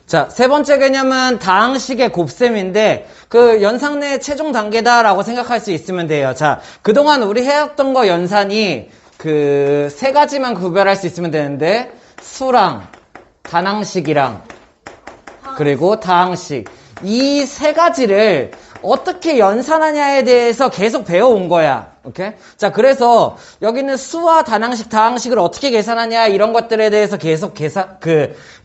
자, 세 번째 개념은 다항식의 곱셈인데 그 연산의 최종 단계다라고 생각할 수 있으면 돼요. 자, 그동안 우리 해왔던 거 연산이 그 세 가지만 구별할 수 있으면 되는데 수랑 단항식이랑 그리고 다항식 이 세 가지를 어떻게 연산하냐에 대해서 계속 배워온 거야. 오케이? 자, 그래서 여기는 수와 단항식, 다항식을 어떻게 계산하냐 이런 것들에 대해서 계속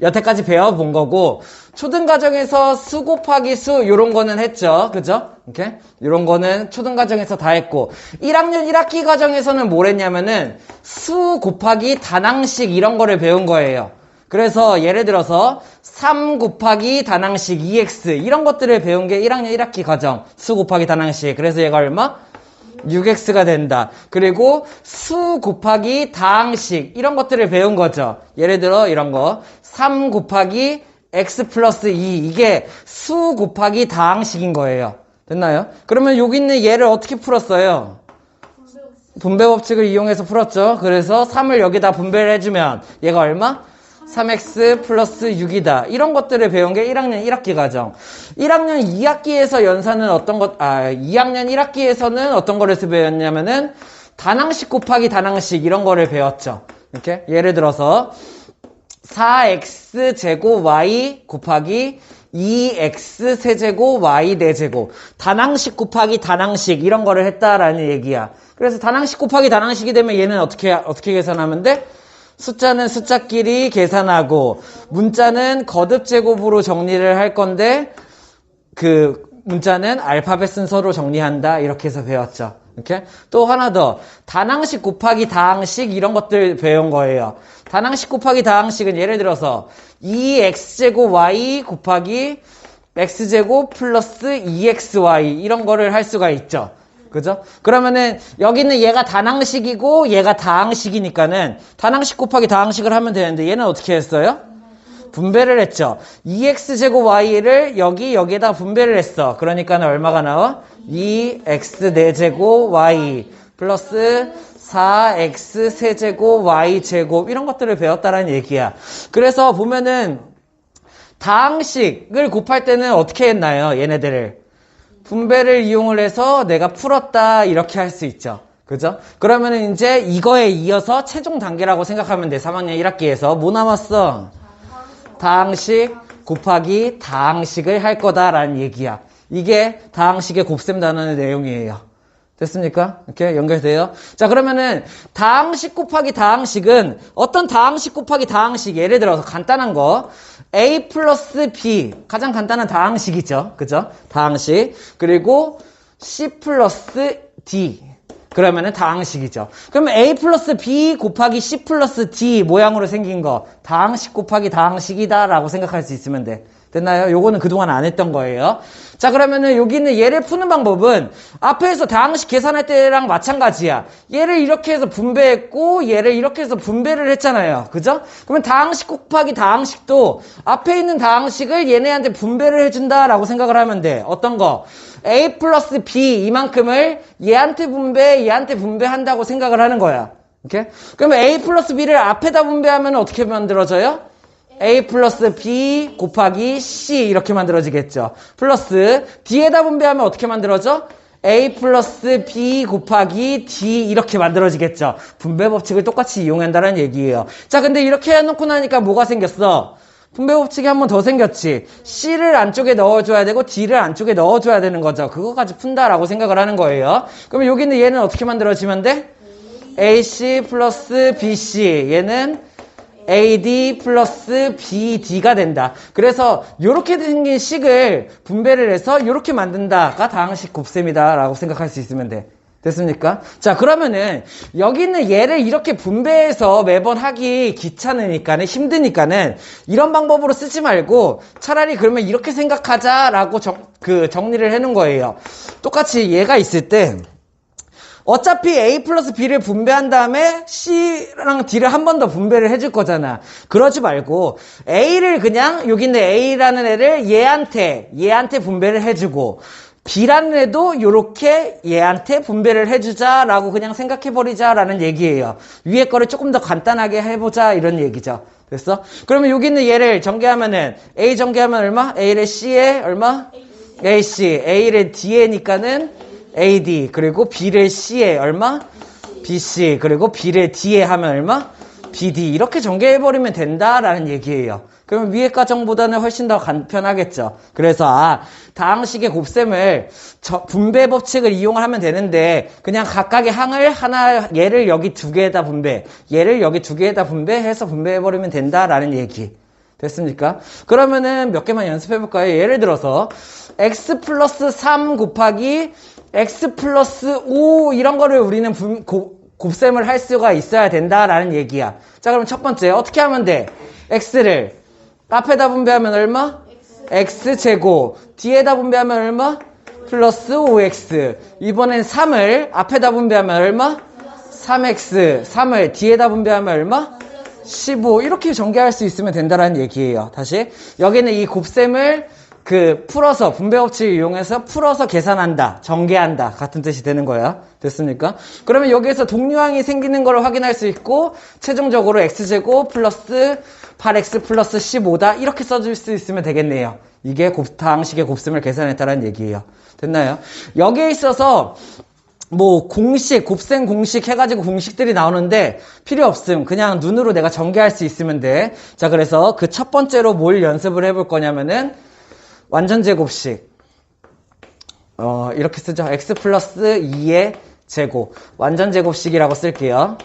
여태까지 배워본 거고 초등과정에서 수 곱하기 수 요런 거는 했죠. 그죠? 오케이? 요런 거는 초등과정에서 다 했고 1학년 1학기 과정에서는 뭘 했냐면은 수 곱하기 단항식 이런 거를 배운 거예요. 그래서 예를 들어서 3 곱하기 단항식 2x 이런 것들을 배운 게 1학년 1학기 과정 수 곱하기 단항식. 그래서 얘가 얼마? 6x가 된다. 그리고 수 곱하기 다항식 이런 것들을 배운 거죠. 예를 들어 이런 거 3 곱하기 x 플러스 2 이게 수 곱하기 다항식인 거예요. 됐나요? 그러면 여기 있는 얘를 어떻게 풀었어요? 분배 법칙을 이용해서 풀었죠. 그래서 3을 여기다 분배를 해주면 얘가 얼마? 3x 플러스 6이다. 이런 것들을 배운 게 1학년 1학기 과정. 1학년 2학기에서 연산은 2학년 1학기에서는 어떤 거를 배웠냐면은 단항식 곱하기 단항식 이런 거를 배웠죠. 이렇게 예를 들어서 4x 제곱 y 곱하기 2x 세제곱 y 4제곱 단항식 곱하기 단항식 이런 거를 했다라는 얘기야. 그래서 단항식 곱하기 단항식이 되면 얘는 어떻게 계산하면 돼? 숫자는 숫자끼리 계산하고 문자는 거듭 제곱으로 정리를 할 건데 그 문자는 알파벳 순서로 정리한다 이렇게 해서 배웠죠. 이렇게 또 하나 더 단항식 곱하기 다항식 이런 것들 배운 거예요. 단항식 곱하기 다항식은 예를 들어서 2x제곱 y 곱하기 x제곱 플러스 2xy 이런 거를 할 수가 있죠. 그죠? 그러면은 여기는 얘가 단항식이고 얘가 다항식이니까는 단항식 곱하기 다항식을 하면 되는데 얘는 어떻게 했어요? 분배를 했죠. 2x제곱 y를 여기에다 분배를 했어. 그러니까는 얼마가 나와? 2x 4제곱 y 플러스 4x 세제곱 y 제곱 이런 것들을 배웠다라는 얘기야. 그래서 보면은 다항식을 곱할 때는 어떻게 했나요? 얘네들을 분배를 이용을 해서 내가 풀었다 이렇게 할 수 있죠. 그죠? 그러면은 이제 이거에 이어서 최종 단계라고 생각하면 돼. 3학년 1학기에서 뭐 남았어? 다항식 곱하기 다항식을 할 거다라는 얘기야. 이게 다항식의 곱셈 단원의 내용이에요. 됐습니까? 이렇게 연결돼요. 자, 그러면은 다항식 곱하기 다항식은 어떤 다항식 곱하기 다항식 예를 들어서 간단한 거 a 플러스 b 가장 간단한 다항식이죠. 그죠? 다항식. 그리고 c 플러스 d 그러면은 다항식이죠. 그러면 a 플러스 b 곱하기 c 플러스 d 모양으로 생긴 거 다항식 곱하기 다항식이다 라고 생각할 수 있으면 돼. 됐나요? 요거는 그동안 안 했던 거예요. 자, 그러면은 여기는 얘를 푸는 방법은 앞에서 다항식 계산할 때랑 마찬가지야. 얘를 이렇게 해서 분배했고 얘를 이렇게 해서 분배를 했잖아요. 그죠? 그러면 다항식 곱하기 다항식도 앞에 있는 다항식을 얘네한테 분배를 해준다라고 생각을 하면 돼. 어떤 거? a 플러스 b 이만큼을 얘한테 분배한다고 생각을 하는 거야. 오케이? 그러면 a 플러스 b를 앞에다 분배하면 어떻게 만들어져요? a 플러스 b 곱하기 c 이렇게 만들어지겠죠. 플러스 d에다 분배하면 어떻게 만들어져? a 플러스 b 곱하기 d 이렇게 만들어지겠죠. 분배 법칙을 똑같이 이용한다는 얘기예요. 자, 근데 이렇게 해놓고 나니까 뭐가 생겼어? 분배 법칙이 한 번 더 생겼지. c를 안쪽에 넣어줘야 되고 d를 안쪽에 넣어줘야 되는 거죠. 그거까지 푼다라고 생각을 하는 거예요. 그러면 여기는 얘는 어떻게 만들어지면 돼? ac 플러스 bc 얘는 AD 플러스 BD가 된다. 그래서 이렇게 생긴 식을 분배를 해서 이렇게 만든다가 다항식 곱셈이다 라고 생각할 수 있으면 돼. 됐습니까? 자, 그러면은 여기 있는 얘를 이렇게 분배해서 매번 하기 귀찮으니까는 힘드니까는 이런 방법으로 쓰지 말고 차라리 그러면 이렇게 생각하자라고 정리를 해놓은 거예요. 똑같이 얘가 있을 때 어차피 A 플러스 B를 분배한 다음에 C랑 D를 한 번 더 분배를 해줄 거잖아. 그러지 말고 A를 그냥 여기 있는 A라는 애를 얘한테 분배를 해주고 B라는 애도 요렇게 얘한테 분배를 해주자라고 그냥 생각해버리자라는 얘기예요. 위에 거를 조금 더 간단하게 해보자 이런 얘기죠. 됐어? 그러면 여기 있는 얘를 전개하면은 A 전개하면 얼마? A를 C에 얼마? AC. A를 D에니까는 AD. 그리고 B를 C에 얼마? BC. 그리고 B를 D에 하면 얼마? BD. 이렇게 전개해버리면 된다라는 얘기예요. 그러면 위의 과정보다는 훨씬 더 간편하겠죠. 그래서 다항식의 곱셈을 분배 법칙을 이용을 하면 되는데 그냥 각각의 항을 얘를 여기 두 개에다 분배, 얘를 여기 두 개에다 분배해서 분배해버리면 된다라는 얘기. 됐습니까? 그러면은 몇 개만 연습해볼까요? 예를 들어서 x 플러스 3 곱하기 x 플러스 5 이런 거를 우리는 곱셈을 할 수가 있어야 된다라는 얘기야. 자, 그럼 첫 번째 어떻게 하면 돼? x를 앞에다 분배하면 얼마? x제곱. 뒤에다 분배하면 얼마? 플러스 5x. 이번엔 3을 앞에다 분배하면 얼마? 3x. 3을 뒤에다 분배하면 얼마? 15. 이렇게 전개할 수 있으면 된다는 얘기예요. 다시. 여기는 이 곱셈을 풀어서, 분배법칙을 이용해서 풀어서 계산한다, 전개한다, 같은 뜻이 되는 거야. 됐습니까? 그러면 여기에서 동류항이 생기는 걸 확인할 수 있고, 최종적으로 x제곱 플러스 8x 플러스 15다, 이렇게 써줄 수 있으면 되겠네요. 이게 다항식의 곱셈을 계산했다는 얘기예요. 됐나요? 여기에 있어서, 곱셈 공식 해가지고 공식들이 나오는데, 필요 없음. 그냥 눈으로 내가 전개할 수 있으면 돼. 자, 그래서 그 첫 번째로 뭘 연습을 해볼 거냐면은, 완전 제곱식. 이렇게 쓰죠. x 플러스 2의 제곱. 완전 제곱식이라고 쓸게요.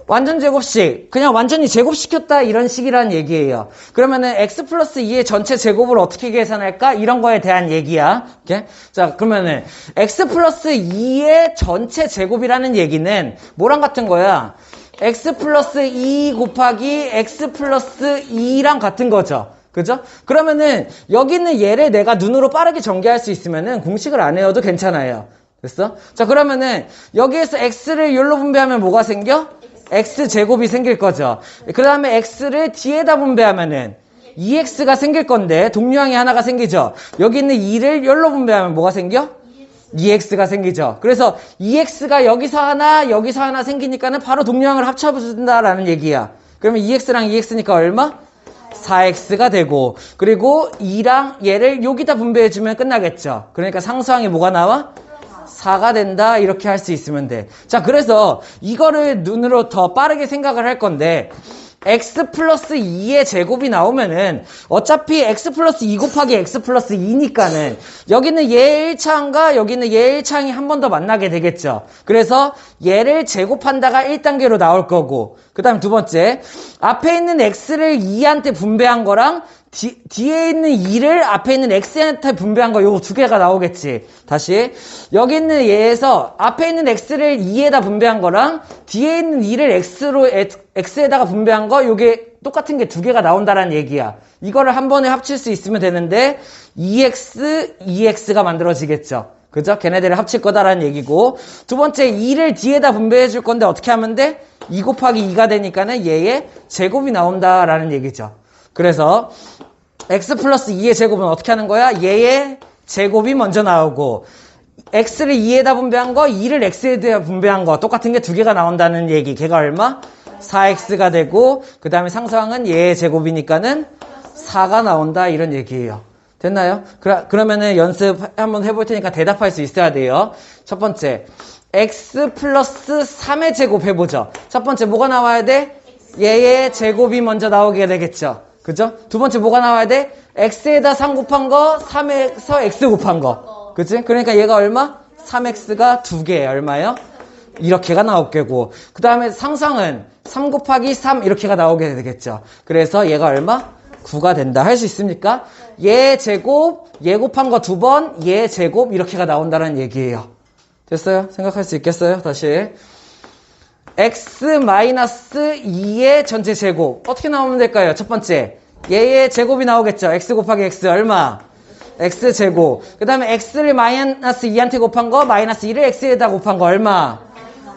완전 제곱식. 그냥 완전히 제곱시켰다 이런 식이란 얘기예요. 그러면은 x 플러스 2의 전체 제곱을 어떻게 계산할까? 이런 거에 대한 얘기야. 오케이? 자, 그러면은 x 플러스 2의 전체 제곱이라는 얘기는 뭐랑 같은 거야? x 플러스 2 곱하기 x 플러스 2랑 같은 거죠. 그죠? 그러면은 여기 있는 얘를 내가 눈으로 빠르게 전개할 수 있으면은 공식을 안 외워도 괜찮아요. 됐어? 자, 그러면은 여기에서 x를 여기로 분배하면 뭐가 생겨? x제곱이 생길 거죠. 그 다음에 x를 뒤에다 분배하면은 2x가 생길 건데 동류항이 하나가 생기죠. 여기 있는 2를 여기로 분배하면 뭐가 생겨? 2x가 생기죠. 그래서 2x가 여기서 하나 생기니까는 바로 동류항을 합쳐준다라는 얘기야. 그러면 2x랑 2x니까 얼마? 4x가 되고, 그리고 2랑 얘를 여기다 분배해주면 끝나겠죠. 그러니까 상수항이 뭐가 나와? 4가 된다. 이렇게 할 수 있으면 돼. 자, 그래서 이거를 눈으로 더 빠르게 생각을 할 건데, x 플러스 2의 제곱이 나오면은 어차피 x 플러스 2 곱하기 x 플러스 2니까는 여기는 얘 1차항과 여기는 얘 1차항이 한 번 더 만나게 되겠죠. 그래서 얘를 제곱한다가 1단계로 나올 거고, 그 다음 두 번째, 앞에 있는 x를 2한테 분배한 거랑 뒤에 있는 2를 앞에 있는 x한테 분배한 거 요거 두 개가 나오겠지. 다시 여기 있는 얘에서 앞에 있는 x를 2에다 분배한 거랑 뒤에 있는 2를 x에다가 분배한 거 요게 똑같은 게 두 개가 나온다라는 얘기야. 이거를 한 번에 합칠 수 있으면 되는데 2x, 2x가 만들어지겠죠. 그죠? 걔네들을 합칠 거다라는 얘기고, 두 번째 2를 뒤에다 분배해 줄 건데 어떻게 하면 돼? 2 곱하기 2가 되니까는 얘의 제곱이 나온다라는 얘기죠. 그래서 x 플러스 2의 제곱은 어떻게 하는 거야? 얘의 제곱이 먼저 나오고, x를 2에다 분배한 거, 2를 x에다 분배한 거 똑같은 게 두 개가 나온다는 얘기. 걔가 얼마? 4x가 되고, 그 다음에 상수항은 얘의 제곱이니까는 4가 나온다 이런 얘기예요. 됐나요? 그러면은 연습 한번 해볼 테니까 대답할 수 있어야 돼요. 첫 번째, x 플러스 3의 제곱 해보죠. 첫 번째 뭐가 나와야 돼? 얘의 제곱이 먼저 나오게 되겠죠. 그죠? 두 번째 뭐가 나와야 돼? x에다 3 곱한 거, 3에서 x 곱한 거. 그치? 그러니까 얘가 얼마? 3x가 2개 얼마요? 이렇게가 나올 거고, 그 다음에 상수항은 3 곱하기 3 이렇게가 나오게 되겠죠. 그래서 얘가 얼마? 9가 된다. 할 수 있습니까? 얘 제곱, 얘 곱한 거 2번, 얘 제곱 이렇게가 나온다는 얘기예요. 됐어요? 생각할 수 있겠어요? 다시 x-2의 전체 제곱 어떻게 나오면 될까요? 첫 번째, 얘의 제곱이 나오겠죠. x 곱하기 x 얼마? x제곱. 그 다음에 x를 마이너스 2한테 곱한 거, 마이너스 2를 x에다 곱한 거 얼마?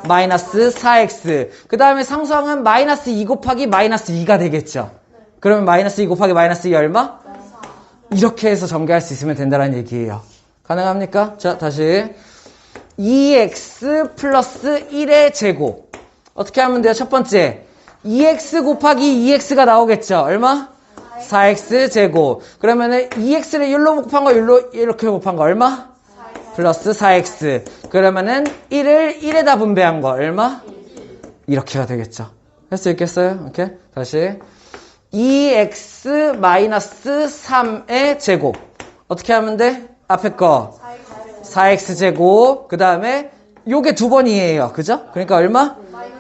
마이너스 4x. 그 다음에 상수항은 마이너스 2 곱하기 마이너스 2가 되겠죠. 그러면 마이너스 2 곱하기 마이너스 2 얼마? 이렇게 해서 전개할 수 있으면 된다는 얘기예요. 가능합니까? 자, 다시 2x 플러스 1의 제곱 어떻게 하면 돼요? 첫 번째 2x 곱하기 2x가 나오겠죠. 얼마? 4x 제곱. 그러면은 2x를 1로 곱한 거 1로 이렇게 곱한 거 얼마? 플러스 4x. 그러면은 1을 1에다 분배한 거 얼마? 이렇게가 되겠죠. 할 수 있겠어요? 오케이. 다시 2x 마이너스 3의 제곱. 어떻게 하면 돼? 앞에 거 4x 제곱. 그 다음에 요게 두 번이에요. 그죠? 그러니까 얼마?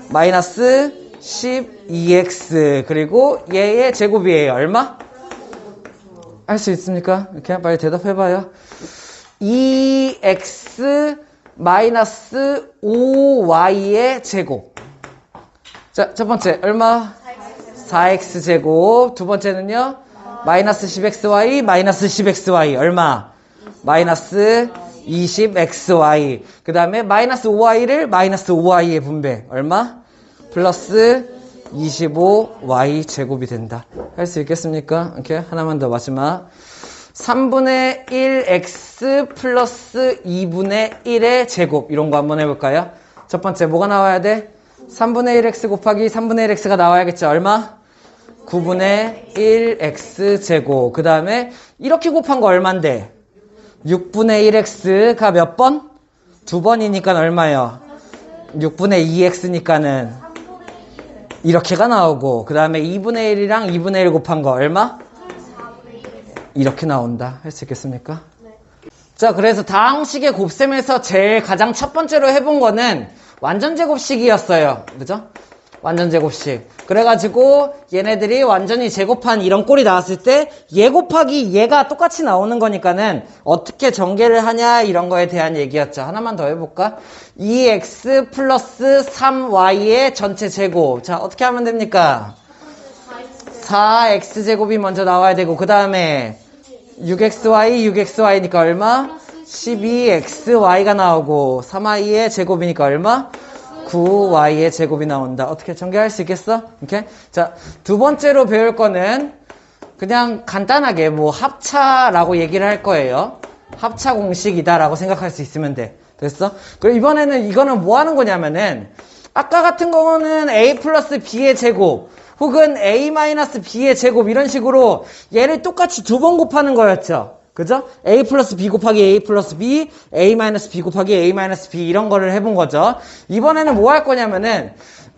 마이너스 12x. 그리고 얘의 제곱이에요. 얼마? 할 수 있습니까? 이렇게 빨리 대답해봐요. 2x 마이너스 5y의 제곱. 자, 첫 번째 얼마? 4x 제곱. 두 번째는요? 마이너스 10xy 마이너스 10xy 얼마? 마이너스 20xy. 그 다음에 마이너스 5y를 마이너스 5y의 분배 얼마? 플러스 25y 제곱이 된다. 할 수 있겠습니까? 이렇게 하나만 더 마지막. 3분의 1x 플러스 2분의 1의 제곱. 이런 거 한번 해볼까요? 첫 번째 뭐가 나와야 돼? 3분의 1x 곱하기 3분의 1x가 나와야겠죠. 얼마? 9분의 1x 제곱. 그 다음에 이렇게 곱한 거 얼만데? 6분의 1x가 몇 번? 두 번이니까 얼마요? 6분의 2x니까는 이렇게가 나오고, 그 다음에 2분의 1이랑 2분의 1 곱한 거 얼마? 이렇게 나온다. 할 수 있겠습니까? 자, 그래서 다항식의 곱셈에서 제일 가장 첫 번째로 해본 거는 완전제곱식이었어요. 그죠? 완전제곱식. 그래가지고 얘네들이 완전히 제곱한 이런 꼴이 나왔을 때 얘 곱하기 얘가 똑같이 나오는 거니까는 어떻게 전개를 하냐 이런 거에 대한 얘기였죠. 하나만 더 해볼까? 2x 플러스 3y의 전체 제곱. 자, 어떻게 하면 됩니까? 4x제곱이 먼저 나와야 되고, 그 다음에 6xy니까 얼마? 12xy가 나오고, 3y의 제곱이니까 얼마? 9y의 제곱이 나온다. 어떻게 전개할 수 있겠어? 이렇게. 자, 두 번째로 배울 거는 그냥 간단하게 뭐 합차라고 얘기를 할 거예요. 합차 공식이다라고 생각할 수 있으면 돼. 됐어? 그리고 이번에는 이거는 뭐 하는 거냐면은 아까 같은 거는 a 플러스 b의 제곱 혹은 a 마이너스 b의 제곱 이런 식으로 얘를 똑같이 두 번 곱하는 거였죠. 그죠? a 플러스 b 곱하기 a 플러스 b, a 마이너스 b 곱하기 a 마이너스 b 이런 거를 해본 거죠. 이번에는 뭐 할 거냐면은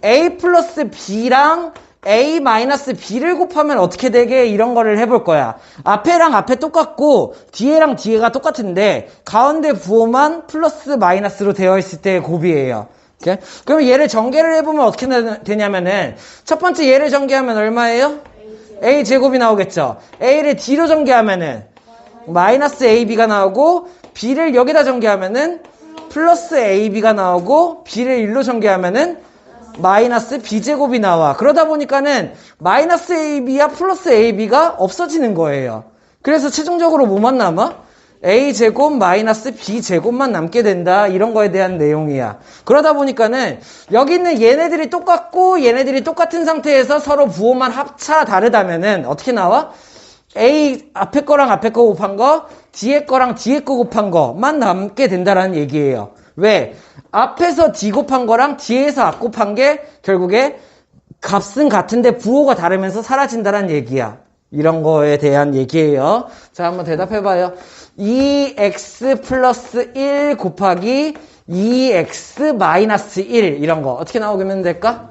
a 플러스 b랑 a 마이너스 b를 곱하면 어떻게 되게 이런 거를 해볼 거야. 앞에랑 앞에 똑같고 뒤에랑 뒤에가 똑같은데 가운데 부호만 플러스 마이너스로 되어 있을 때의 곱이에요. 오케이? 그럼 얘를 전개를 해보면 어떻게 되냐면은 첫 번째 얘를 전개하면 얼마예요? a 제곱이 나오겠죠. a를 d로 전개하면은 마이너스 ab가 나오고 b를 여기다 전개하면은 플러스 ab가 나오고 b를 1로 전개하면은 마이너스 b제곱이 나와. 그러다 보니까는 마이너스 ab와 플러스 ab가 없어지는 거예요. 그래서 최종적으로 뭐만 남아? a제곱 마이너스 b제곱만 남게 된다. 이런 거에 대한 내용이야. 그러다 보니까는 여기 있는 얘네들이 똑같고 얘네들이 똑같은 상태에서 서로 부호만 합차 다르다면은 어떻게 나와? A 앞에 거랑 앞에 거 곱한 거, 뒤에 거랑 뒤에 거 곱한 거만 남게 된다라는 얘기예요. 왜? 앞에서 D 곱한 거랑 뒤에서 앞 곱한 게 결국에 값은 같은데 부호가 다르면서 사라진다라는 얘기야. 이런 거에 대한 얘기예요. 자, 한번 대답해봐요. 2x 플러스 1 곱하기 2x 마이너스 1 이런 거 어떻게 나오면 될까?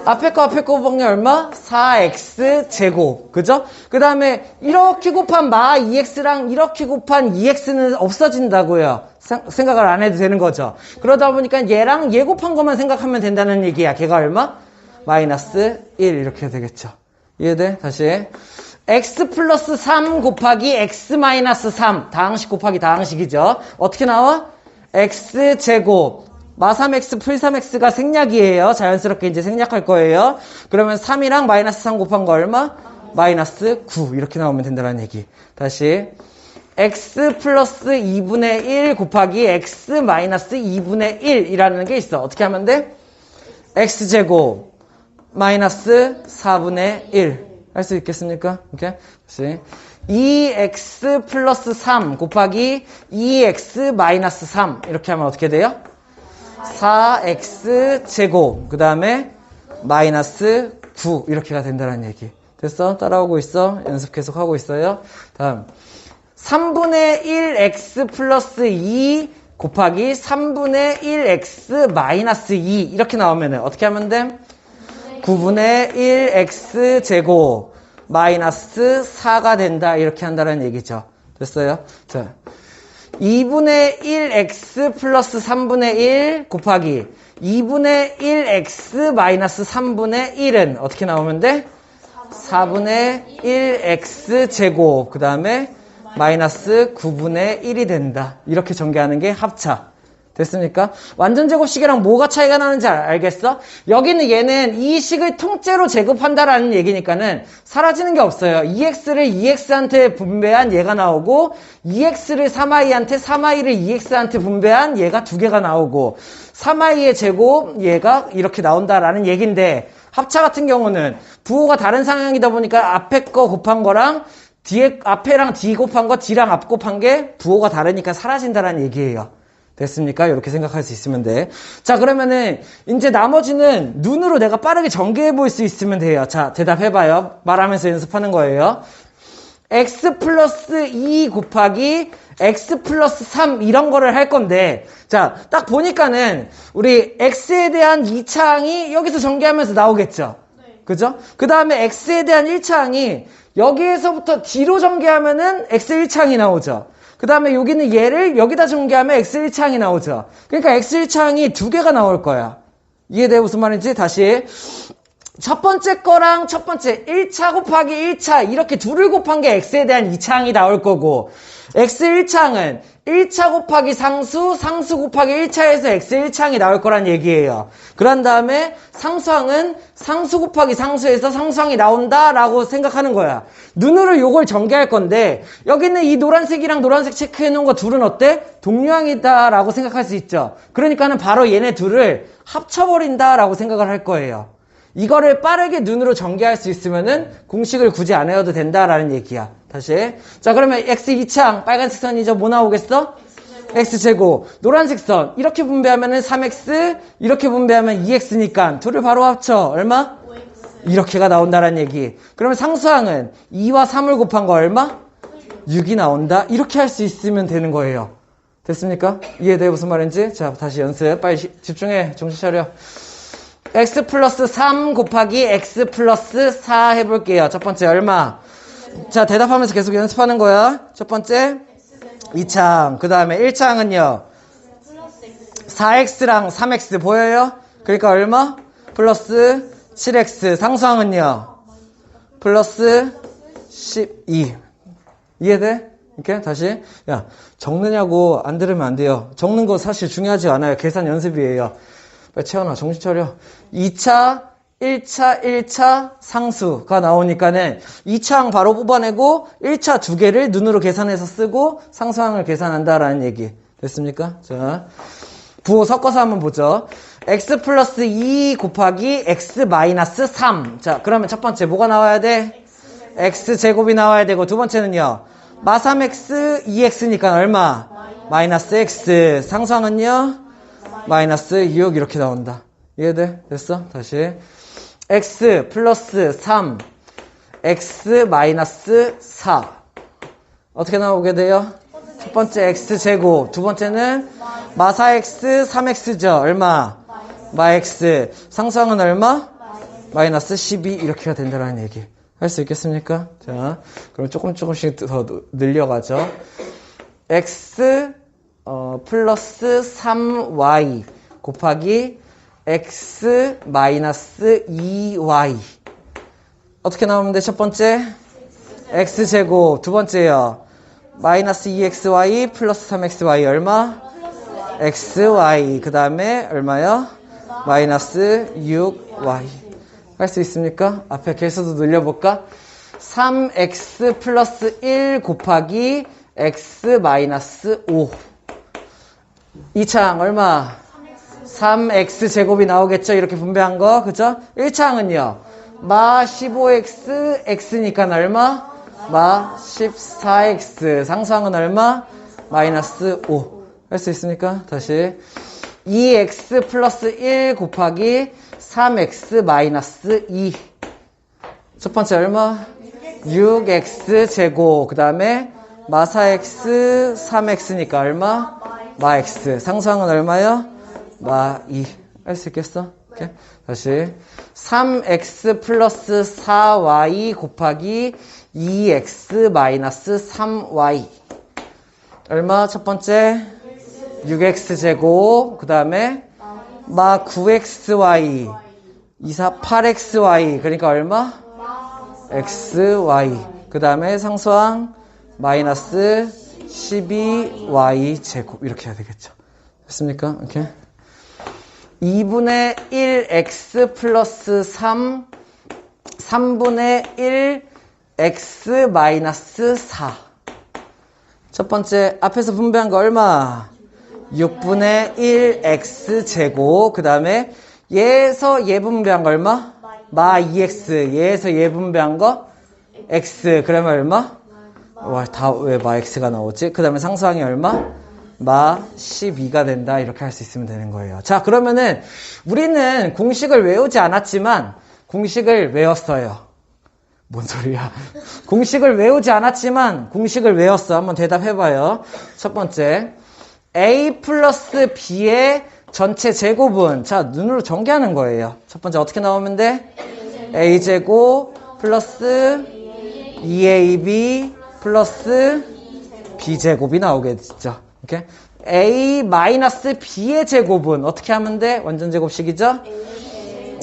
앞에 거 곱한 게 얼마? 4x 제곱. 그죠? 그 다음에 이렇게 곱한 마 2x랑 이렇게 곱한 2x는 없어진다고요. 생각을 안 해도 되는 거죠. 그러다 보니까 얘랑 얘 곱한 것만 생각하면 된다는 얘기야. 걔가 얼마? 마이너스 1 이렇게 되겠죠. 이해돼? 다시. x 플러스 3 곱하기 x 마이너스 3. 다항식 곱하기 다항식이죠. 어떻게 나와? x 제곱. 마 3x, 풀 3x가 생략이에요. 자연스럽게 이제 생략할 거예요. 그러면 3이랑 마이너스 3 곱한 거 얼마? 마이너스 9. 이렇게 나오면 된다는 얘기. 다시. x 플러스 2분의 1 곱하기 x 마이너스 2분의 1이라는 게 있어. 어떻게 하면 돼? x제곱 마이너스 4분의 1. 할 수 있겠습니까? 오케이? 다시. 2x 플러스 3 곱하기 2x 마이너스 3. 이렇게 하면 어떻게 돼요? 4x 제곱 그 다음에 마이너스 9 이렇게가 된다는 얘기. 됐어? 따라오고 있어? 연습 계속 하고 있어요. 다음 3분의 1x 플러스 2 곱하기 3분의 1x 마이너스 2 이렇게 나오면은 어떻게 하면 돼? 9분의 1x 제곱 마이너스 4가 된다 이렇게 한다는 얘기죠. 됐어요? 자, 2분의 1x 플러스 3분의 1 곱하기 2분의 1x 마이너스 3분의 1은 어떻게 나오면 돼? 4분의 1x 제곱 그 다음에 마이너스 9분의 1이 된다. 이렇게 전개하는 게 합차. 됐습니까? 완전 제곱식이랑 뭐가 차이가 나는지 알겠어? 여기는 얘는 이 식을 통째로 제곱한다라는 얘기니까는 사라지는 게 없어요. 2x를 2x한테 분배한 얘가 나오고 2x를 3i한테 3i를 2x한테 분배한 얘가 두 개가 나오고 3i의 제곱 얘가 이렇게 나온다라는 얘긴데 합차 같은 경우는 부호가 다른 상황이다 보니까 앞에 거 곱한 거랑 뒤에 앞에랑 뒤 곱한 거 뒤랑 앞 곱한 게 부호가 다르니까 사라진다라는 얘기예요. 됐습니까? 이렇게 생각할 수 있으면 돼. 자, 그러면은 이제 나머지는 눈으로 내가 빠르게 전개해 볼 수 있으면 돼요. 자, 대답해봐요. 말하면서 연습하는 거예요. x 플러스 2 곱하기 x 플러스 3 이런 거를 할 건데 자, 딱 보니까는 우리 x에 대한 2차항이 여기서 전개하면서 나오겠죠? 그죠? 그 다음에 x에 대한 1차항이 여기에서부터 뒤로 전개하면은 x 1차항이 나오죠? 그 다음에 여기는 얘를 여기다 전개하면 x1차항이 나오죠. 그러니까 x1차항이 두 개가 나올 거야. 이해돼? 무슨 말인지? 다시. 첫 번째 거랑 첫 번째 1차 곱하기 1차 이렇게 둘을 곱한 게 x에 대한 2차항이 나올 거고 x1차항은 1차 곱하기 상수, 상수 곱하기 1차에서 x1차항이 나올 거란 얘기예요. 그런 다음에 상수항은 상수 곱하기 상수에서 상수항이 나온다라고 생각하는 거야. 눈으로 요걸 전개할 건데 여기는 이 노란색이랑 노란색 체크해 놓은 거 둘은 어때? 동류항이다라고 생각할 수 있죠. 그러니까는 바로 얘네 둘을 합쳐버린다라고 생각을 할 거예요. 이거를 빠르게 눈으로 전개할 수 있으면은 공식을 굳이 안 외워도 된다라는 얘기야. 다시. 자, 그러면 x 2차항 빨간색 선이죠. 뭐 나오겠어? x제곱. 노란색 선. 이렇게 분배하면은 3x, 이렇게 분배하면 2x니까 둘을 바로 합쳐. 얼마? 5x. 이렇게가 나온다라는 얘기. 그러면 상수항은 2와 3을 곱한 거 얼마? 6이 나온다. 이렇게 할 수 있으면 되는 거예요. 됐습니까? 이해돼요? 무슨 말인지? 자, 다시 연습. 빨리 집중해. 정신 차려. x 플러스 3 곱하기 x 플러스 4 해볼게요. 첫 번째 얼마? 자, 대답하면서 계속 연습하는 거야. 첫 번째 2차항. 그 다음에 1차항은요 4x랑 3x 보여요? 그러니까 얼마? 플러스 7x. 상수항은요 플러스 12. 이해돼? 이렇게 다시. 야, 적느냐고 안 들으면 안 돼요. 적는 거 사실 중요하지 않아요. 계산 연습이에요. 빨리 채워놔. 정신 차려. 2차, 1차 상수가 나오니까는 2차항 바로 뽑아내고 1차 두 개를 눈으로 계산해서 쓰고 상수항을 계산한다라는 얘기. 됐습니까? 자, 부호 섞어서 한번 보죠. x 플러스 2 곱하기 x 마이너스 3. 자, 그러면 첫 번째 뭐가 나와야 돼? x 제곱이 나와야 되고 두 번째는요. 마 3x 2x니까 얼마? 마이너스 x. 상수항은요? 마이너스 6 이렇게 나온다. 이해돼? 됐어? 다시. x 플러스 3 x 마이너스 4 어떻게 나오게 돼요? 첫 번째 x 제곱, 두 번째는 마 4x 3x죠. 얼마? 마 x. 상수항은 얼마? 마이너스 12 이렇게가 된다는 얘기. 할 수 있겠습니까? 자, 그럼 조금씩 더 늘려가죠. x 플러스 3y 곱하기 x 마이너스 2y 어떻게 나오면 돼? 첫 번째 x제곱, 두 번째요 마이너스 2xy 플러스 3xy 얼마? xy. 그 다음에 얼마요? 마이너스 6y. 할 수 있습니까? 앞에 개수도 늘려볼까? 3x 플러스 1 곱하기 x 마이너스 5. 2차항 얼마? 3x 제곱이 나오겠죠? 이렇게 분배한 거. 그죠? 1차항은요. 마 15x x니까 얼마? 마 14x. 상수항은 얼마? 마이너스 5. 할 수 있습니까? 다시. 2x 플러스 1 곱하기 3x 마이너스 2. 첫 번째 얼마? 6x 제곱. 그 다음에 마4x 3x니까 얼마? 마 x. 상수항은 얼마요? 마2. 할 수 있겠어? 오케이. 다시 3x 플러스 4y 곱하기 2x 마이너스 3y. 얼마? 첫 번째 6x 제곱. 그 다음에 마 9xy 2, 4, 8xy. 그러니까 얼마? xy. 그 다음에 상수항 마이너스 12y 제곱. 이렇게 해야 되겠죠. 됐습니까? 오케이. 2분의 1x 플러스 3, 3분의 1 x 마이너스 4. 첫 번째 앞에서 분배한 거 얼마? 6분의 1 x 제곱. 그 다음에 얘에서 얘 분배한 거 얼마? 마 2x. 얘에서 얘 분배한 거 x. 그러면 얼마? 와, 다 왜 마 x가 나오지? 그 다음에 상수항이 얼마? 마 12가 된다. 이렇게 할 수 있으면 되는 거예요. 자, 그러면은 우리는 공식을 외우지 않았지만 공식을 외웠어요. 뭔 소리야? 공식을 외우지 않았지만 공식을 외웠어. 한번 대답해봐요. 첫 번째, a 플러스 b의 전체 제곱은, 자, 눈으로 전개하는 거예요. 첫 번째 어떻게 나오면 돼? a 제곱 플러스 2ab 플러스 b 제곱이 나오겠죠. 오케이? a 마이너스 b의 제곱은 어떻게 하면 돼? 완전 제곱식이죠?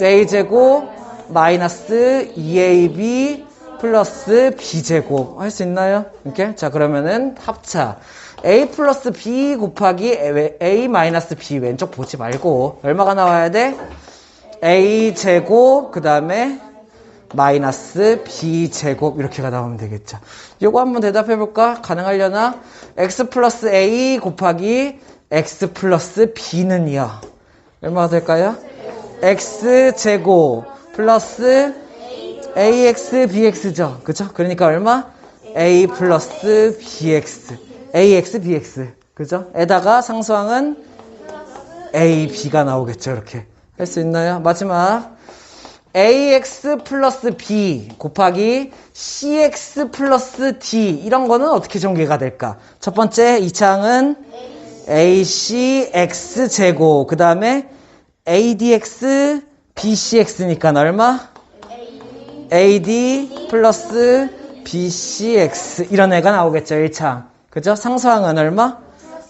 a 제곱 마이너스 2ab 플러스 b 제곱 할 수 있나요? 이렇게? 자, 그러면은 합차 a 플러스 b 곱하기 a 마이너스 b. 왼쪽 보지 말고 얼마가 나와야 돼? a 제곱 그 다음에 마이너스 b 제곱 이렇게가 나오면 되겠죠. 요거 한번 대답해 볼까? 가능하려나? x 플러스 a 곱하기 x 플러스 b는요 얼마가 될까요? x 제곱 플러스 ax bx죠. 그죠? 그러니까 얼마? a 플러스 bx ax bx. 그죠? 에다가 상수항은 a b가 나오겠죠. 이렇게 할 수 있나요? 마지막 ax 플러스 b 곱하기 cx 플러스 d. 이런 거는 어떻게 전개가 될까? 첫 번째 2차항은 acx 제곱 그 다음에 adx bcx니까 얼마? ad 플러스 bcx. 이런 애가 나오겠죠. 1차항. 그죠? 상수항은 얼마?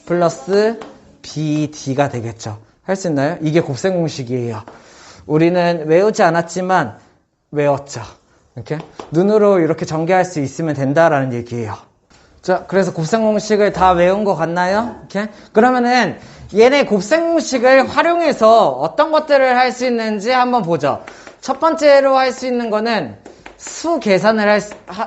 플러스 bd가 되겠죠. 할 수 있나요? 이게 곱셈 공식이에요. 우리는 외우지 않았지만 외웠죠. 이렇게 눈으로 이렇게 전개할 수 있으면 된다라는 얘기예요. 자, 그래서 곱셈 공식을 다 외운 것 같나요? 이렇게 그러면은 얘네 곱셈 공식을 활용해서 어떤 것들을 할 수 있는지 한번 보죠. 첫 번째로 할 수 있는 거는 수 계산을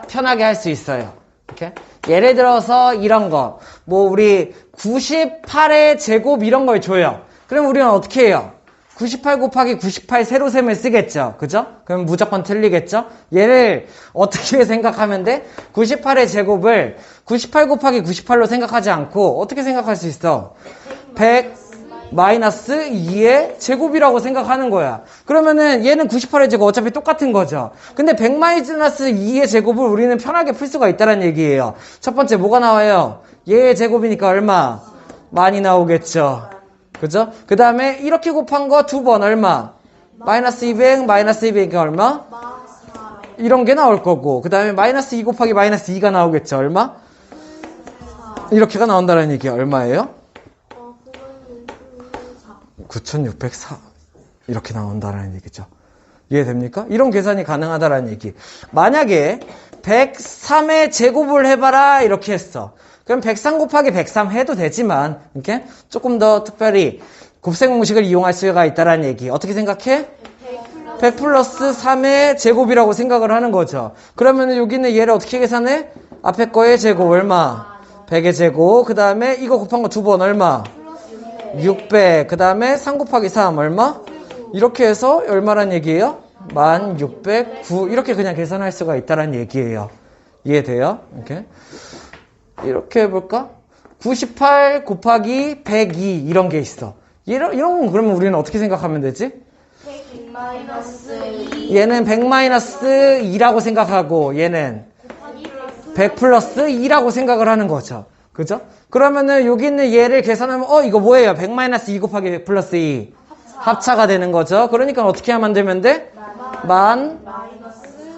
편하게 할 수 있어요. 이렇게 예를 들어서 이런 거, 뭐 우리 98의 제곱 이런 걸 줘요. 그럼 우리는 어떻게 해요? 98 곱하기 98 세로셈을 쓰겠죠. 그죠? 그럼 무조건 틀리겠죠? 얘를 어떻게 생각하면 돼? 98의 제곱을 98 곱하기 98로 생각하지 않고 어떻게 생각할 수 있어? 100 마이너스 2의 제곱이라고 생각하는 거야. 그러면은 얘는 98의 제곱 어차피 똑같은 거죠. 근데 100 마이너스 2의 제곱을 우리는 편하게 풀 수가 있다는 얘기예요. 첫 번째 뭐가 나와요? 얘의 제곱이니까 얼마? 많이 나오겠죠. 그죠? 그 다음에 이렇게 곱한 거 두 번 얼마? 마이너스 200, 마이너스 200이니까 얼마? 이런 게 나올 거고 그 다음에 마이너스 2 곱하기 마이너스 2가 나오겠죠. 얼마? 이렇게가 나온다는 얘기 얼마예요? 9604 이렇게 나온다는 얘기죠. 이해됩니까? 이런 계산이 가능하다는 얘기. 만약에 103의 제곱을 해봐라 이렇게 했어. 그럼 103 곱하기 103 해도 되지만 이렇게 조금 더 특별히 곱셈 공식을 이용할 수가 있다는 얘기. 어떻게 생각해? 100 플러스 3의 제곱이라고 생각을 하는 거죠. 그러면 여기는 얘를 어떻게 계산해? 앞에 거의 제곱 얼마? 100의 제곱. 그 다음에 이거 곱한 거 두 번 얼마? 600. 그 다음에 3 곱하기 3 얼마? 이렇게 해서 얼마란 얘기예요? 1609. 이렇게 그냥 계산할 수가 있다는 얘기예요. 이해돼요? 이렇게 해볼까? 98 곱하기 102 이런 게 있어. 이런 건 그러면 우리는 어떻게 생각하면 되지? 100-2 얘는 100-2라고 생각하고 얘는 100 플러스 2라고 생각을 하는 거죠. 그죠? 그러면은 여기 있는 얘를 계산하면 이거 뭐예요? 100-2 곱하기 100 플러스 2 합차가 되는 거죠. 그러니까 어떻게 하면 되면 돼? 만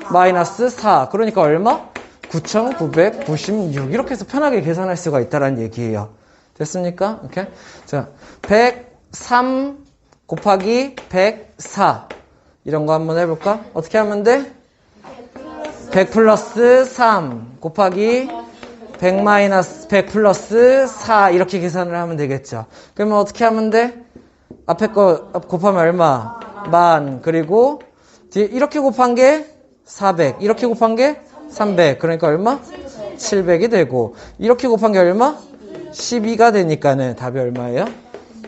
마이너스 4. 그러니까 얼마? 9,996. 이렇게 해서 편하게 계산할 수가 있다는 얘기예요. 됐습니까? 오케이. 자, 103 곱하기 104. 이런 거 한번 해볼까? 어떻게 하면 돼? 100 플러스 3 곱하기 100 마이너스 100 플러스 4 이렇게 계산을 하면 되겠죠. 그러면 어떻게 하면 돼? 앞에 거 곱하면 얼마? 만. 그리고 뒤에 이렇게 곱한 게 400. 이렇게 곱한 게 300. 그러니까 얼마? 700이 되고 이렇게 곱한 게 얼마? 12가 되니까는 답이 얼마예요?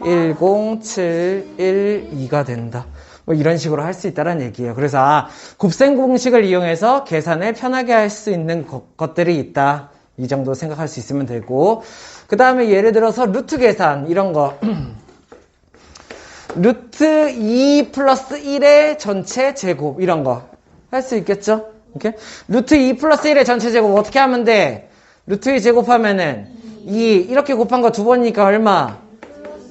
10712가 된다. 뭐 이런 식으로 할 수 있다는 얘기예요. 그래서 곱셈 공식을 이용해서 계산을 편하게 할 수 있는 것들이 있다. 이 정도 생각할 수 있으면 되고, 그 다음에 예를 들어서 루트 계산 이런 거 루트 2 플러스 1의 전체 제곱 이런 거 할 수 있겠죠? 오케이? 루트 2 플러스 1의 전체 제곱 어떻게 하면 돼? 루트 2 제곱하면은 2 이렇게 곱한 거 두 번이니까 얼마?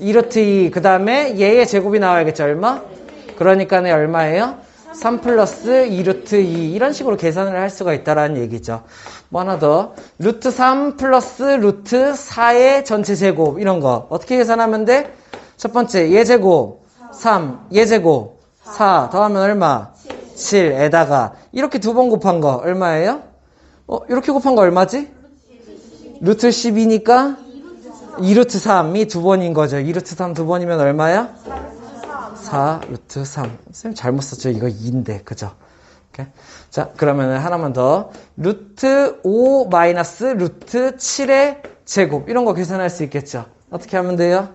2루트 2 그 다음에 얘의 제곱이 나와야겠죠? 얼마? 그러니까는 얼마예요? 3 플러스 2루트 2 이런 식으로 계산을 할 수가 있다라는 얘기죠. 뭐 하나 더 루트 3 플러스 루트 4의 전체 제곱 이런 거 어떻게 계산하면 돼? 첫 번째 얘 제곱 3 얘 제곱 4 더하면 얼마? 7에다가 이렇게 두 번 곱한 거 얼마예요? 이렇게 곱한 거 얼마지? 루트 10이니까 2루트 3이 두 번인 거죠. 2루트 3 두 번이면 얼마야? 4 루트 3. 쌤 잘못 썼죠? 이거 2인데. 그죠? 오케이. 자, 그러면 하나만 더. 루트 5 마이너스 루트 7의 제곱. 이런 거 계산할 수 있겠죠? 어떻게 하면 돼요?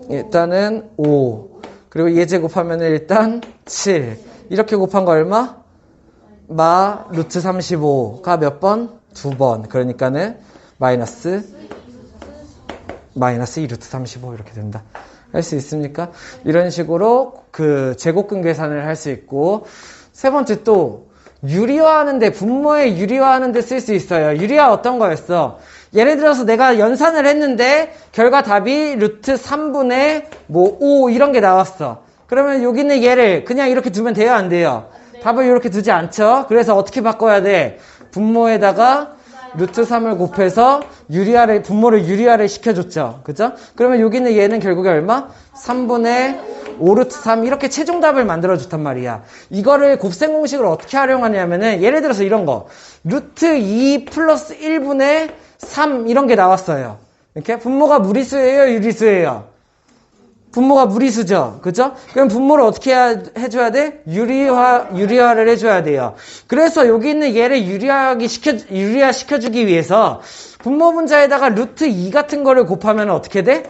일단은 5. 그리고 얘 제곱하면 일단 7. 이렇게 곱한 거 얼마? 마 루트 35가 몇 번? 두 번. 그러니까는 마이너스 2루트 35 이렇게 된다. 할 수 있습니까? 이런 식으로 그 제곱근 계산을 할 수 있고, 세 번째 또 유리화하는데 분모에 유리화하는데 쓸 수 있어요. 유리화 어떤 거였어? 예를 들어서 내가 연산을 했는데 결과 답이 루트 3분의 5 이런 게 나왔어. 그러면 여기는 얘를 그냥 이렇게 두면 돼요? 안 돼요? 답을 이렇게 두지 않죠? 그래서 어떻게 바꿔야 돼? 분모에다가 루트 3을 곱해서 분모를 유리화를 시켜줬죠. 그죠? 그러면 여기는 얘는 결국에 얼마? 3분의 5 루트 3 이렇게 최종답을 만들어줬단 말이야. 이거를 곱셈 공식을 어떻게 활용하냐면은 예를 들어서 이런 거 루트 2 플러스 1분의 3 이런 게 나왔어요. 이렇게 분모가 무리수예요? 유리수예요? 분모가 무리수죠. 그죠? 그럼 분모를 어떻게 해줘야 돼? 유리화를 해줘야 돼요. 그래서 여기 있는 얘를 유리화 시켜주기 위해서 분모 분자에다가 루트 2 같은 거를 곱하면 어떻게 돼?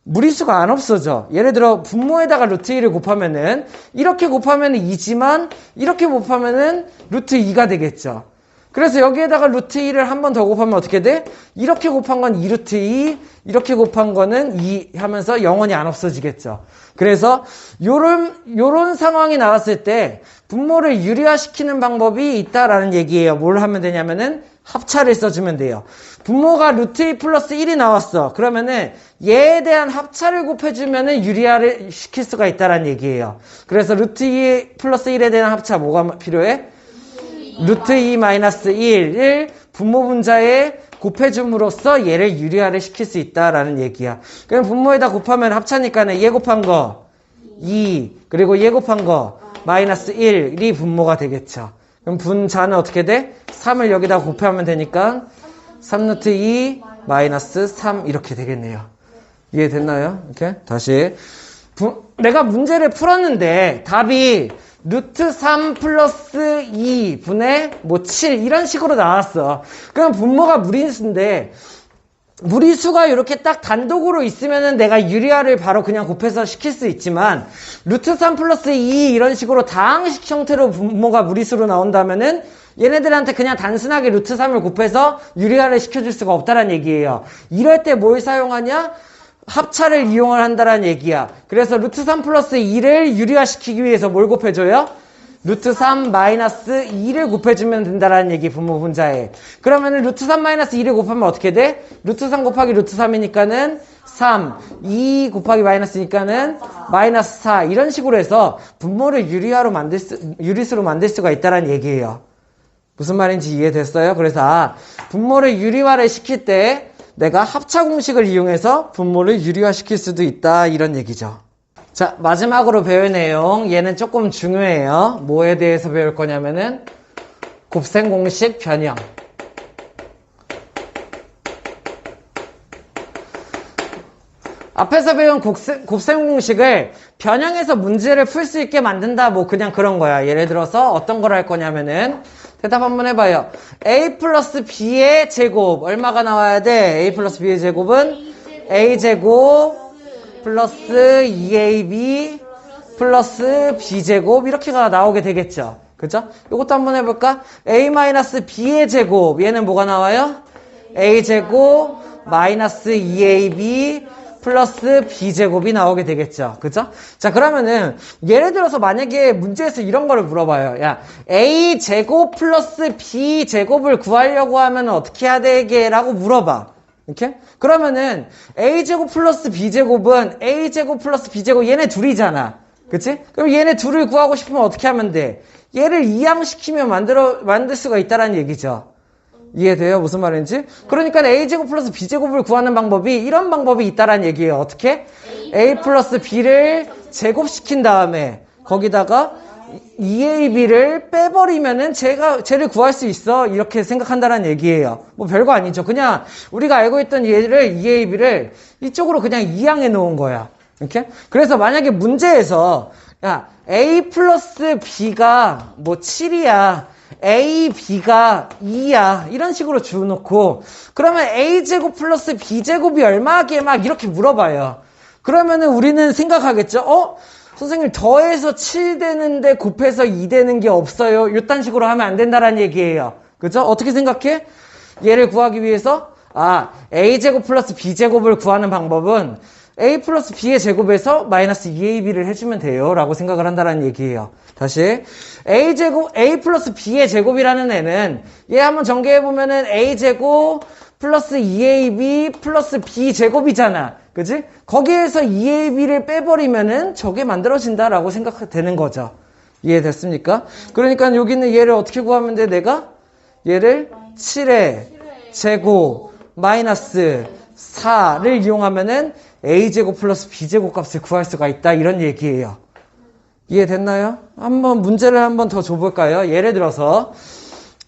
무리수가 안 없어져. 예를 들어 분모에다가 루트 2를 곱하면은 이렇게 곱하면은 2지만 이렇게 곱하면은 루트 2가 되겠죠. 그래서 여기에다가 루트 2를 한 번 더 곱하면 어떻게 돼? 이렇게 곱한 건 2루트 2, 이렇게 곱한 거는 2 하면서 영원히 안 없어지겠죠. 그래서 요런 상황이 나왔을 때 분모를 유리화시키는 방법이 있다라는 얘기예요. 뭘 하면 되냐면은 합차를 써주면 돼요. 분모가 루트 2 플러스 1이 나왔어. 그러면은 얘에 대한 합차를 곱해주면은 유리화를 시킬 수가 있다라는 얘기예요. 그래서 루트 2 플러스 1에 대한 합차 뭐가 필요해? 루트 2 마이너스 1을 분모 분자에 곱해줌으로써 얘를 유리화를 시킬 수 있다라는 얘기야. 그럼 분모에다 곱하면 합차니까는 얘 곱한 거 2 그리고 얘 곱한 거 마이너스 1이 분모가 되겠죠. 그럼 분자는 어떻게 돼? 3을 여기다 곱하면 되니까 3 루트 2 마이너스 3 이렇게 되겠네요. 이해됐나요? 이렇게 다시 내가 문제를 풀었는데 답이 루트 3 플러스 2 분의 7 이런 식으로 나왔어. 그럼 분모가 무리수인데 무리수가 이렇게 딱 단독으로 있으면은 내가 유리화를 바로 그냥 곱해서 시킬 수 있지만 루트 3 플러스 2 이런 식으로 다항식 형태로 분모가 무리수로 나온다면은 얘네들한테 그냥 단순하게 루트 3을 곱해서 유리화를 시켜줄 수가 없다는 얘기예요. 이럴 때 뭘 사용하냐? 합차를 이용을 한다는 얘기야. 그래서 루트 3 플러스 2를 유리화시키기 위해서 뭘 곱해줘요? 루트 3 마이너스 2를 곱해주면 된다는 얘기, 분모 분자에. 그러면은 루트 3 마이너스 2를 곱하면 어떻게 돼? 루트 3 곱하기 루트 3이니까는 3, 2 곱하기 마이너스니까는 마이너스 4. 이런 식으로 해서 분모를 유리수로 만들 수가 있다는 얘기예요. 무슨 말인지 이해됐어요? 그래서 분모를 유리화를 시킬 때 내가 합차 공식을 이용해서 분모를 유리화시킬 수도 있다, 이런 얘기죠. 자, 마지막으로 배울 내용, 얘는 조금 중요해요. 뭐에 대해서 배울 거냐면은 곱셈 공식 변형. 앞에서 배운 곱셈 공식을 변형해서 문제를 풀 수 있게 만든다, 뭐 그냥 그런 거야. 예를 들어서 어떤 걸 할 거냐면은 대답 한번 해봐요. a 플러스 b의 제곱 얼마가 나와야 돼? a 플러스 b의 제곱은 a제곱 플러스 2ab 플러스 b제곱 이렇게가 나오게 되겠죠. 그죠? 이것도 한번 해볼까? a 마이너스 b의 제곱, 얘는 뭐가 나와요? a제곱 마이너스 2ab 플러스 b제곱이 나오게 되겠죠. 그죠? 자, 그러면은 예를 들어서 만약에 문제에서 이런 거를 물어봐요. 야, a제곱 플러스 b제곱을 구하려고 하면 어떻게 해야 되게? 라고 물어봐. 이렇게? 그러면은 a제곱 플러스 b제곱은 a제곱 플러스 b제곱, 얘네 둘이잖아. 그치? 그럼 얘네 둘을 구하고 싶으면 어떻게 하면 돼? 얘를 이항시키면 만들 수가 있다는 얘기죠. 이해돼요? 무슨 말인지? 그러니까 a제곱 플러스 b제곱을 구하는 방법이 이런 방법이 있다는 얘기예요. 어떻게? a 플러스 b를 제곱시킨 다음에 거기다가 2ab를 빼버리면은 쟤를 구할 수 있어, 이렇게 생각한다는 얘기예요. 뭐 별거 아니죠. 그냥 우리가 알고 있던 얘를 2ab를 이쪽으로 그냥 이항해 놓은 거야. 이렇게? 그래서 만약에 문제에서 야, a 플러스 b가 뭐 7이야, a, b가 2야, 이런 식으로 주어놓고 그러면 a제곱 플러스 b제곱이 얼마게? 막 이렇게 물어봐요. 그러면은 우리는 생각하겠죠? 선생님, 더해서 7 되는데 곱해서 2 되는 게 없어요. 이딴 식으로 하면 안 된다는 얘기예요. 그죠? 어떻게 생각해? 얘를 구하기 위해서 a제곱 플러스 b제곱을 구하는 방법은 a 플러스 b의 제곱에서 마이너스 2ab를 해주면 돼요, 라고 생각을 한다는 얘기예요. 다시 a 플러스 b의 제곱이라는 애는 얘 한번 전개해보면은 a제곱 플러스 2ab 플러스 b제곱이잖아. 그치? 거기에서 2ab를 빼버리면은 저게 만들어진다라고 생각되는 거죠. 이해됐습니까? 그러니까 여기 있는 얘를 어떻게 구하면 돼? 내가 얘를 7의 제곱 마이너스 4를 이용하면은 a제곱 플러스 b제곱 값을 구할 수가 있다, 이런 얘기예요. 이해됐나요? 한번 문제를 한번 더 줘볼까요? 예를 들어서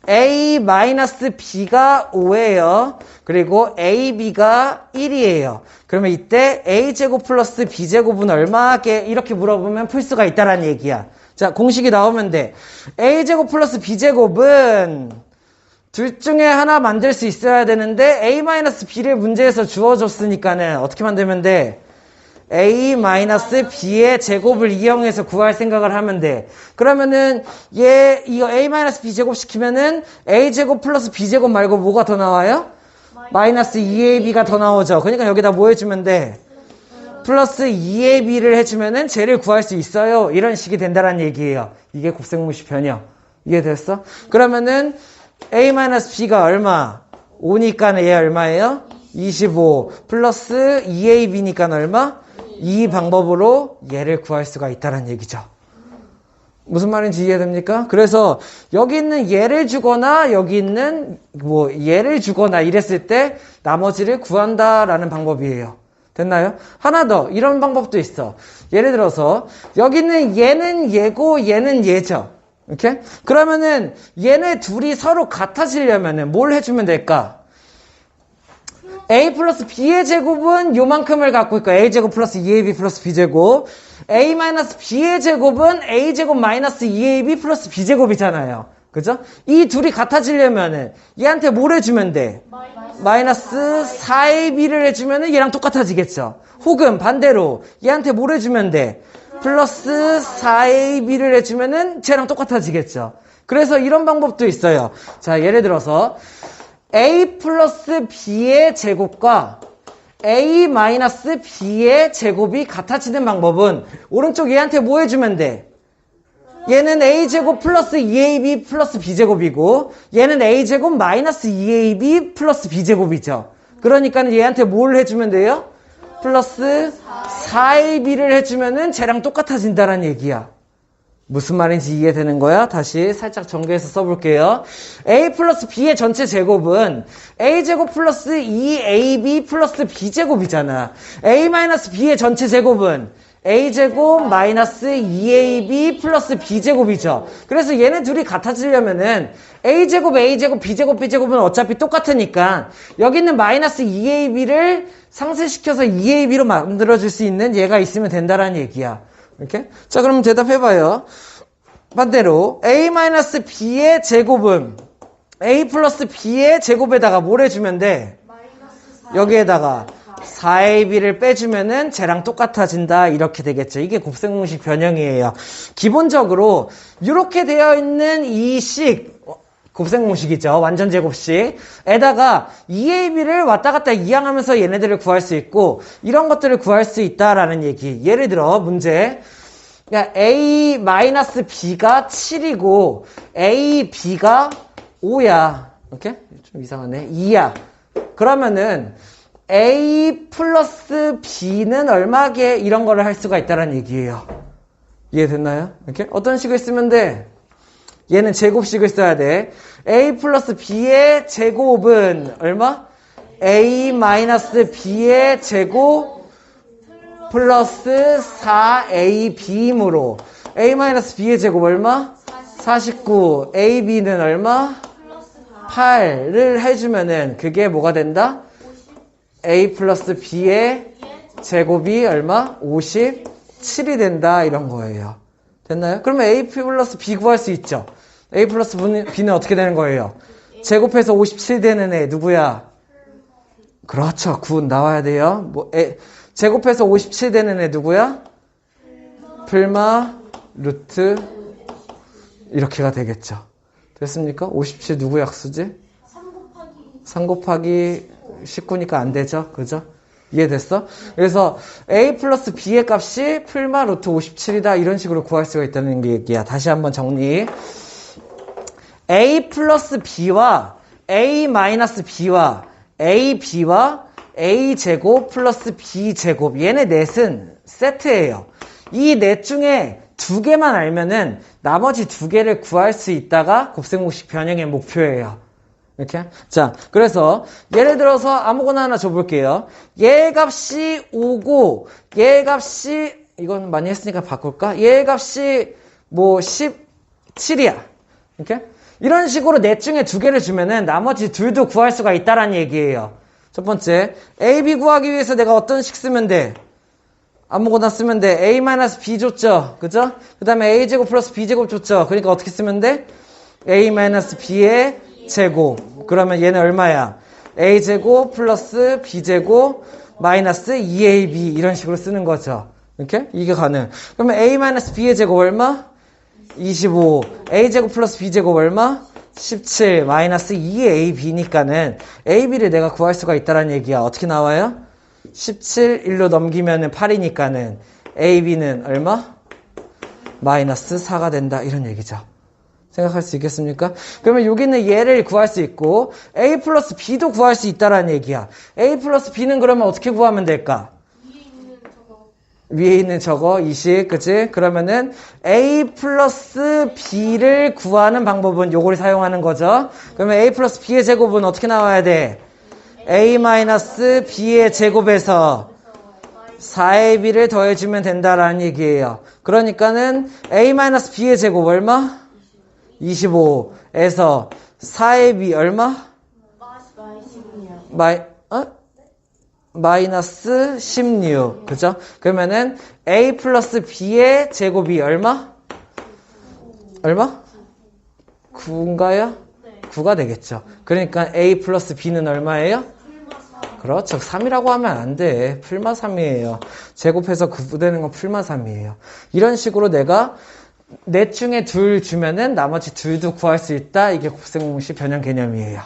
a 마이너스 b가 5예요. 그리고 ab가 1이에요. 그러면 이때 a제곱 플러스 b제곱은 얼마게? 이렇게 물어보면 풀 수가 있다는 얘기야. 자, 공식이 나오면 돼. a제곱 플러스 b제곱은 둘 중에 하나 만들 수 있어야 되는데 a 마이너스 b를 문제에서 주어줬으니까는 어떻게 만들면 돼? a 마이너스 b의 제곱을 이용해서 구할 생각을 하면 돼. 그러면은 이거 a 마이너스 b 제곱 시키면은 a 제곱 플러스 b 제곱 말고 뭐가 더 나와요? 마이너스 2ab가 더 나오죠. 그러니까 여기다 뭐 해주면 돼? 플러스 2ab를 해주면은 쟤를 구할 수 있어요. 이런 식이 된다는 얘기예요. 이게 곱셈공식 변형. 이해됐어? 그러면은 a 마이너스 b가 얼마? 5니까 얘 얼마예요? 25 플러스 2ab니까 얼마? 이 방법으로 얘를 구할 수가 있다는 얘기죠. 무슨 말인지 이해됩니까? 그래서 여기 있는 얘를 주거나 여기 있는 뭐 얘를 주거나 이랬을 때 나머지를 구한다라는 방법이에요. 됐나요? 하나 더 이런 방법도 있어. 예를 들어서 여기 있는 얘는 얘고 얘는 얘죠. 이렇게? 그러면은 얘네 둘이 서로 같아지려면은 뭘 해주면 될까? a 플러스 b의 제곱은 요만큼을 갖고 있고 a제곱 플러스 2ab 플러스 b제곱, a 마이너스 b의 제곱은 a제곱 마이너스 2ab 플러스 b제곱이잖아요. 그죠? 이 둘이 같아지려면은 얘한테 뭘 해주면 돼? 마이너스 4ab를 해주면은 얘랑 똑같아지겠죠. 혹은 반대로 얘한테 뭘 해주면 돼? 플러스 4ab를 해주면은 쟤랑 똑같아지겠죠. 그래서 이런 방법도 있어요. 자, 예를 들어서 a 플러스 b의 제곱과 a-b의 제곱이 같아지는 방법은 오른쪽 얘한테 뭐 해주면 돼? 얘는 a제곱 플러스 2ab 플러스 b제곱이고 얘는 a제곱 마이너스 2ab 플러스 b제곱이죠. 그러니까 얘한테 뭘 해주면 돼요? 플러스 4ab를 해주면은 쟤랑 똑같아진다는 얘기야. 무슨 말인지 이해되는 거야? 다시 살짝 정리해서 써볼게요. a 플러스 b의 전체 제곱은 a제곱 플러스 2ab 플러스 b제곱이잖아. a 마이너스 b의 전체 제곱은 a제곱 마이너스 2ab 플러스 b제곱이죠. 그래서 얘네 둘이 같아지려면은 a제곱, a제곱, b제곱, b제곱은 어차피 똑같으니까 여기 있는 마이너스 2ab를 상쇄시켜서 2ab로 만들어줄 수 있는 얘가 있으면 된다라는 얘기야. 이렇게? 자, 그럼 대답해봐요. 반대로 a-b의 제곱은 a 플러스 b의 제곱에다가 뭘 해주면 돼? 여기에다가 4ab를 빼주면은 쟤랑 똑같아진다 이렇게 되겠죠. 이게 곱셈공식 변형이에요. 기본적으로 이렇게 되어 있는 이 식 곱셈공식이죠. 완전 제곱식 에다가 2ab를 왔다 갔다 이항하면서 얘네들을 구할 수 있고 이런 것들을 구할 수 있다라는 얘기. 예를 들어 문제 그러니까 a-b가 7이고 a-b가 5야. 이렇게? 좀 이상하네. 2야. 그러면은 a 플러스 b는 얼마게 이런 거를 할 수가 있다는 얘기예요. 이해됐나요? 이렇게? 어떤 식을 쓰면 돼? 얘는 제곱식을 써야 돼. a 플러스 b의 제곱은 얼마? a 마이너스 b의 제곱 플러스 4ab이므로 a 마이너스 b의 제곱 얼마? 49. ab는 얼마? 8를 해주면은 그게 뭐가 된다? a 플러스 b의 제곱이 얼마? 57이 된다 이런 거예요. 됐나요? 그러면 a 플러스 b 구할 수 있죠. a 플러스 b는 어떻게 되는 거예요? 제곱해서 57 되는 애 누구야? 그렇죠. 9 나와야 돼요. 제곱해서 57 되는 애 누구야? 풀마 루트 이렇게가 되겠죠. 됐습니까? 57 누구 약수지? 3 곱하기 19니까 안 되죠. 그죠? 이해됐어? 그래서 a 플러스 b의 값이 풀마 루트 57이다 이런 식으로 구할 수가 있다는 얘기야. 다시 한번 정리. a 플러스 b와 a 마이너스 b와 ab와 a제곱 플러스 b제곱 얘네 넷은 세트예요. 이 넷 중에 두 개만 알면은 나머지 두 개를 구할 수 있다가 곱셈공식 변형의 목표예요. 이렇게? 자, 그래서 예를 들어서 아무거나 하나 줘볼게요. 얘 값이 5고 얘 값이 이건 많이 했으니까 바꿀까? 얘 값이 뭐 17이야. 이렇게? 이런 식으로 넷 중에 두 개를 주면은 나머지 둘도 구할 수가 있다라는 얘기예요. 첫 번째, a, b 구하기 위해서 내가 어떤 식 쓰면 돼? 아무거나 쓰면 돼. a-b 줬죠? 그죠? 그 다음에 a제곱 플러스 b제곱 줬죠? 그러니까 어떻게 쓰면 돼? a-b의 제곱. 그러면 얘는 얼마야? a제곱 플러스 b제곱 마이너스 2ab 이런 식으로 쓰는 거죠. 이렇게? 이게 가능. 그러면 a-b의 제곱 얼마? 25. a제곱 플러스 b제곱 얼마? 17 마이너스 2ab니까는 ab를 내가 구할 수가 있다는 얘기야. 어떻게 나와요? 17 1로 넘기면은 8이니까는 ab는 얼마? 마이너스 4가 된다 이런 얘기죠. 생각할 수 있겠습니까? 그러면 여기는 얘를 구할 수 있고 a 플러스 b도 구할 수 있다는 얘기야. a 플러스 b는 그러면 어떻게 구하면 될까? 위에 있는 저거 이식 그치? 그러면은 a 플러스 b를 구하는 방법은 요걸 사용하는 거죠. 그러면 a 플러스 b의 제곱은 어떻게 나와야 돼? a 마이너스 b의 제곱에서 4의 b를 더해주면 된다라는 얘기예요. 그러니까는 a 마이너스 b의 제곱 얼마? 25에서 4의 b 얼마? 마이너스 16 그죠? 그러면은 a 플러스 b의 제곱이 얼마? 얼마? 9인가요? 9가 되겠죠. 그러니까 a 플러스 b는 얼마예요? 그렇죠. 3이라고 하면 안 돼. 풀마 3이에요. 제곱해서 9 되는 건 풀마 3이에요. 이런 식으로 내가 넷 중에 둘 주면은 나머지 둘도 구할 수 있다. 이게 곱셈공식 변형 개념이에요.